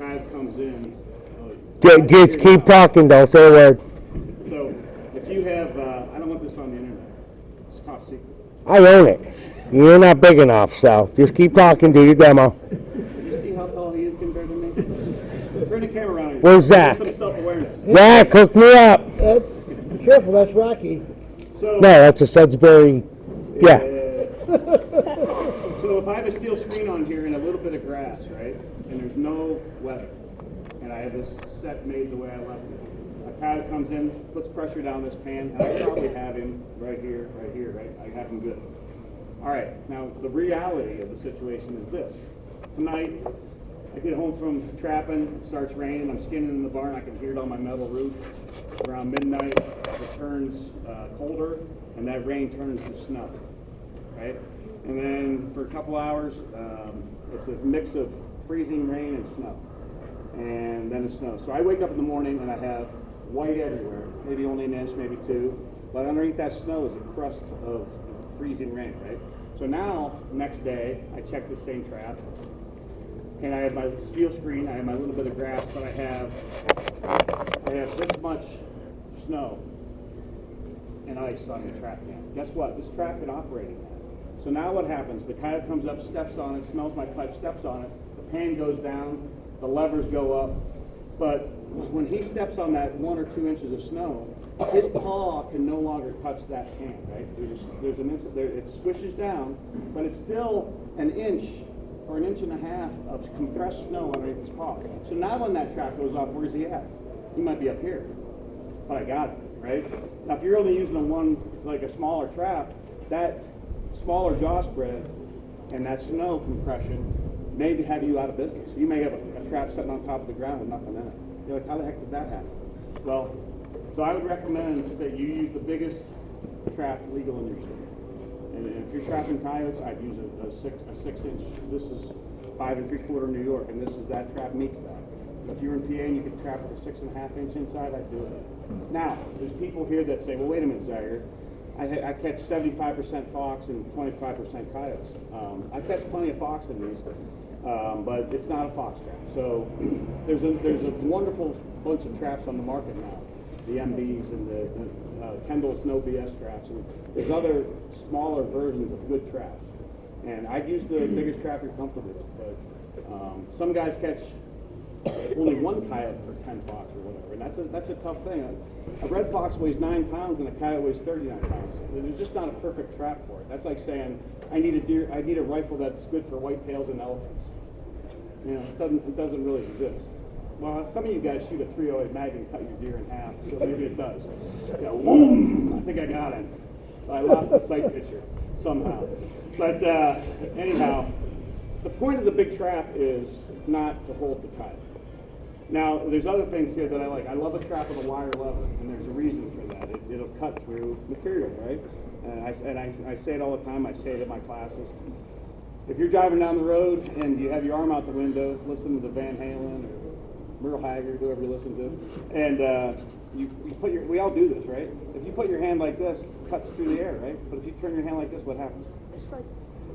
coyote comes in. Just keep talking, don't say a word. So if you have, I don't want this on the internet. It's top secret. I own it. You're not big enough, so just keep talking, do your demo. You see how tall he is compared to me? Turn the camera around here. Where's Zach? Some self-awareness. Zach, hook me up. Be careful, that's Rocky. So, No, that's a Sudbury. Yeah. So if I have a steel screen on here and a little bit of grass, right, and there's no weather, and I have this set made the way I left it, a coyote comes in, puts pressure down this pan, and I probably have him right here, right? I have him good. All right, now the reality of the situation is this. Tonight, I get home from trapping, it starts raining, I'm skinning in the barn, I can hear it on my metal roof. Around midnight, it turns colder, and that rain turns to snow, right? And then for a couple hours, it's a mix of freezing rain and snow, and then it snows. So I wake up in the morning and I have white everywhere, maybe only an inch, maybe two, but underneath that snow is a crust of freezing rain, right? So now, next day, I check the same trap, and I have my steel screen, I have my little bit of grass, but I have this much snow and ice on the trap pan. Guess what? This trap can operate in that. So now what happens? The coyote comes up, steps on it, smells my pipe, steps on it, the pan goes down, the levers go up, but when he steps on that 1 or 2 inches of snow, his paw can no longer touch that pan, right? There's an instant there, it squishes down, but it's still an inch or an inch and a half of compressed snow underneath his paw. So now when that trap goes off, where's he at? He might be up here, but I got it, right? Now if you're only using a smaller trap, that smaller jaw spread and that snow compression maybe have you out of business. You may have a trap sitting on top of the ground with nothing in it. You're like, how the heck did that happen? Well, so I would recommend that you use the biggest trap legal in your state. And if you're trapping coyotes, I'd use a 6 inch. This is 5 3/4 New York, and that trap meets that. If you're in PA and you could trap with a 6.5 inch inside, I'd do it. Now, there's people here that say, well, wait a minute, Zagger. I catch 75% fox and 25% coyotes. I catch plenty of fox in these, but it's not a fox trap. So there's a wonderful bunch of traps on the market now. The MBs and the Kendall's no BS traps. And there's other smaller versions of good traps. And I'd use the biggest trap you're comfortable with. But some guys catch only 1 coyote for 10 fox or whatever. And that's a tough thing. A red fox weighs 9 pounds and a coyote weighs 39 pounds. There's just not a perfect trap for it. That's like saying, I need a rifle that's good for whitetails and elephants. You know, it doesn't really exist. Well, some of you guys shoot a .308 mag and cut your deer in half, so maybe it does. Yeah, whoom! I think I got it. I lost the sight picture somehow. But anyhow, the point of the big trap is not to hold the coyote. Now, there's other things here that I like. I love a trap with a wire lever, and there's a reason for that. It'll cut through material, right? And I say it all the time. I say it at my classes. If you're driving down the road and you have your arm out the window, listen to the Van Halen or Merle Haggard, whoever you listen to, and we all do this, right? If you put your hand like this, it cuts through the air, right? But if you turn your hand like this, what happens?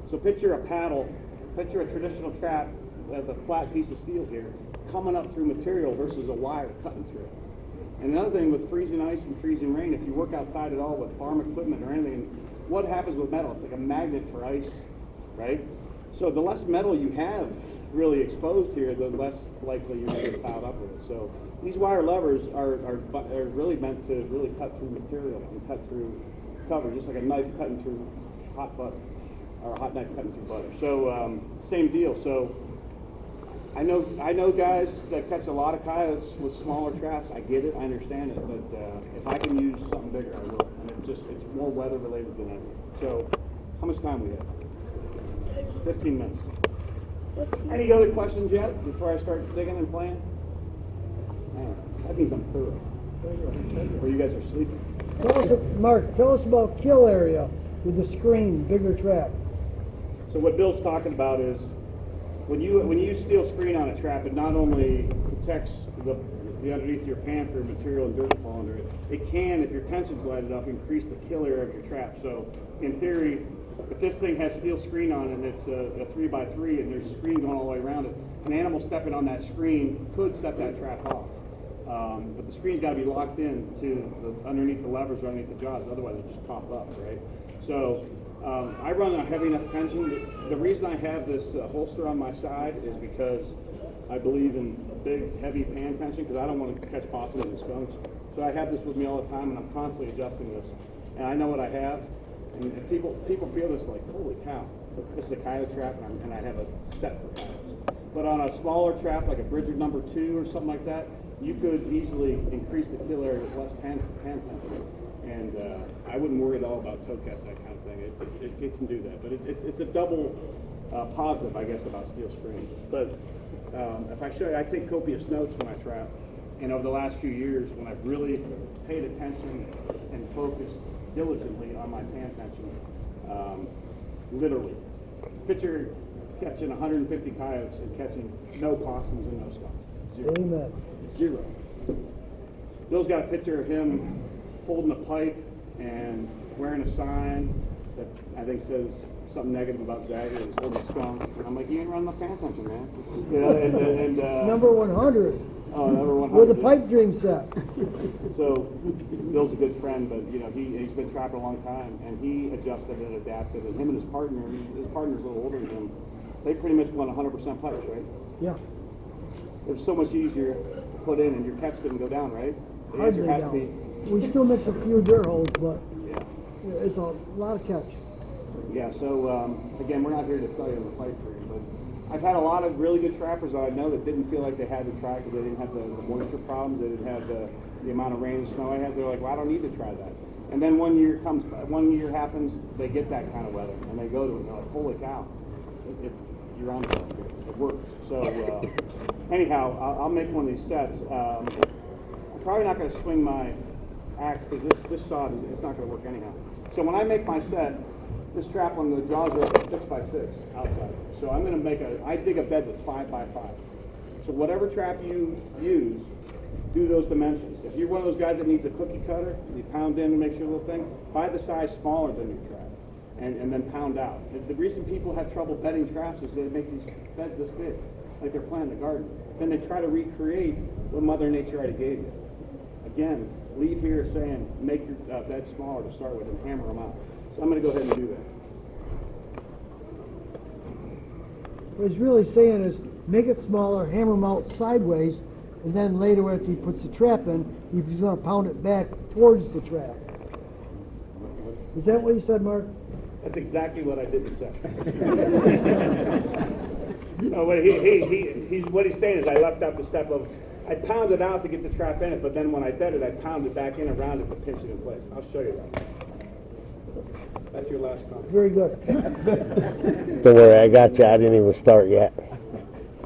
So picture a paddle, picture a traditional trap with a flat piece of steel here, coming up through material versus a wire cutting through it. And another thing with freezing ice and freezing rain, if you work outside at all with farm equipment or anything, what happens with metal? It's like a magnet for ice, right? So the less metal you have really exposed here, the less likely you're going to get plowed up with it. So these wire levers are really meant to really cut through material and cut through cover, just like a knife cutting through hot butter, or a hot knife cutting through butter. So same deal. So I know guys that catch a lot of coyotes with smaller traps. I get it, I understand it, but if I can use something bigger, I will. And it's more weather related than anything. So how much time we have? 15 minutes. Any other questions yet before I start digging and playing? Man, that means I'm through it. Or you guys are sleeping. Mark, tell us about kill area with the screen, bigger trap. So what Bill's talking about is when you use steel screen on a trap, it not only protects the underneath your pan for material and dirt to fall under it, it can, if your tension's light enough, increase the kill area of your trap. So in theory, if this thing has steel screen on it and it's a 3x3 and there's screen going all the way around it, an animal stepping on that screen could set that trap off. But the screen's got to be locked in to underneath the levers or underneath the jaws, otherwise it'll just pop up, right? So I run a heavy enough tension. The reason I have this holster on my side is because I believe in big, heavy pan tension because I don't want to catch possums and skunks. So I have this with me all the time, and I'm constantly adjusting this. And I know what I have, and people feel this like, holy cow, this is a coyote trap, and I have a set for coyotes. But on a smaller trap, like a Bridger number 2 or something like that, you could easily increase the kill area with less pan tension. And I wouldn't worry at all about toe cast, that kind of thing. It can do that, but it's a double positive, I guess, about steel screen. But if I show you, I take copious notes when I trap, and over the last few years, when I've really paid attention and focused diligently on my pan tension, literally, picture catching 150 coyotes and catching no possums and no skunks. Zero. Amen. Zero. Bill's got a picture of him holding a pipe and wearing a sign that I think says something negative about Zagger and holding a skunk. And I'm like, you ain't running the pan tension, man. You know, Number 100. Oh, number 100. With a pipe dream set. So Bill's a good friend, but you know he's been trapping a long time, and he adjusted and adapted. And him and his partner's a little older than him. They pretty much won 100% pipes, right? Yeah. It was so much easier to put in, and your catch didn't go down, right? The Hardly answer has down. to be We still mix a few dirt holes, but yeah. it's a lot of catch. Yeah. So again, we're not here to tell you the pipe dream, but I've had a lot of really good trappers that I know that didn't feel like they had to try because they didn't have the moisture problems, they didn't have the amount of rain and snow I had. They're like, well, I don't need to try that. And then one year happens, they get that kind of weather, and they go to it, and they're like, holy cow, you're on it. It works. So anyhow, I'll make one of these sets. I'm probably not going to swing my axe because this saw it's not going to work anyhow. So when I make my set, this trap on the jaws are up at 6x6 outside. So I'm going to I dig a bed that's 5x5. So whatever trap you use, do those dimensions. If you're one of those guys that needs a cookie cutter, you pound in and make your little thing, buy the size smaller than your trap and then pound out. The reason people have trouble bedding traps is they make these beds this big, like they're planting a garden. Then they try to recreate what Mother Nature already gave you. Again, leave here saying make your bed smaller to start with and hammer them out. So I'm going to go ahead and do that. What he's really saying is make it smaller, hammer them out sideways, and then later after he puts the trap in, he's going to pound it back towards the trap. Is that what you said, Mark? That's exactly what I didn't say. No, what he's saying is I left out the step of, I pounded out to get the trap in it, but then when I bed it, I pounded back in around it to pinch it in place. I'll show you that. That's your last comment. Very good. Don't worry, I got you. I didn't even start yet.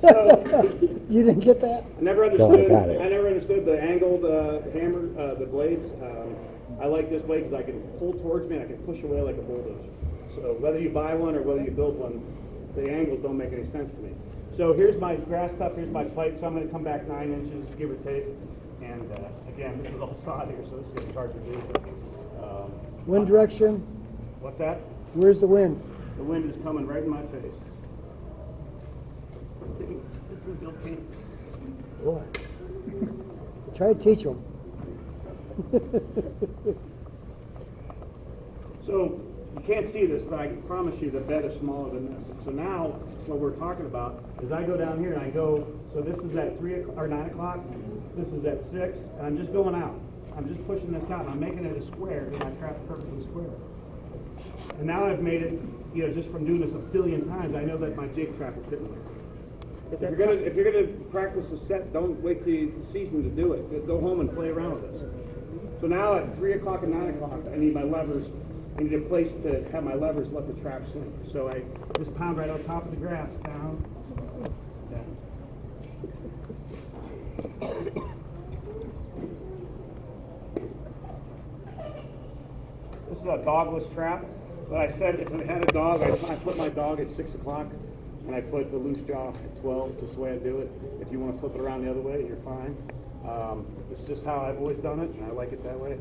So, You didn't get that? I never understood. No, I got it. I never understood the angled hammer, the blades. I like this blade because I can pull towards me and I can push away like a bulldozer. So whether you buy one or whether you build one, the angles don't make any sense to me. So here's my grass stuff. Here's my pipe. So I'm going to come back 9 inches, give or take. And again, this is all sod here, so this is going to be hard to do. Wind direction? What's that? Where's the wind? The wind is coming right in my face. Boy. Try to teach them. So you can't see this, but I can promise you the bed is smaller than this. So now what we're talking about is I go down here and I go, so this is at 9 o'clock, this is at 6, and I'm just going out. I'm just pushing this out and I'm making it a square and I trap perfectly square. And now I've made it, you know, just from doing this a billion times, I know that my jig trap will fit me. If you're gonna practice a set, don't wait till the season to do it. Go home and play around with this. So now at 3 o'clock and 9 o'clock, I need my levers. I need a place to have my levers let the trap sink. So I just pound right on top of the grass, down, down. This is a dogless trap. But I said if I had a dog, I put my dog at 6 o'clock. And I put the loose jaw at 12, just the way I do it. If you want to flip it around the other way, you're fine. It's just how I've always done it, and I like it that way.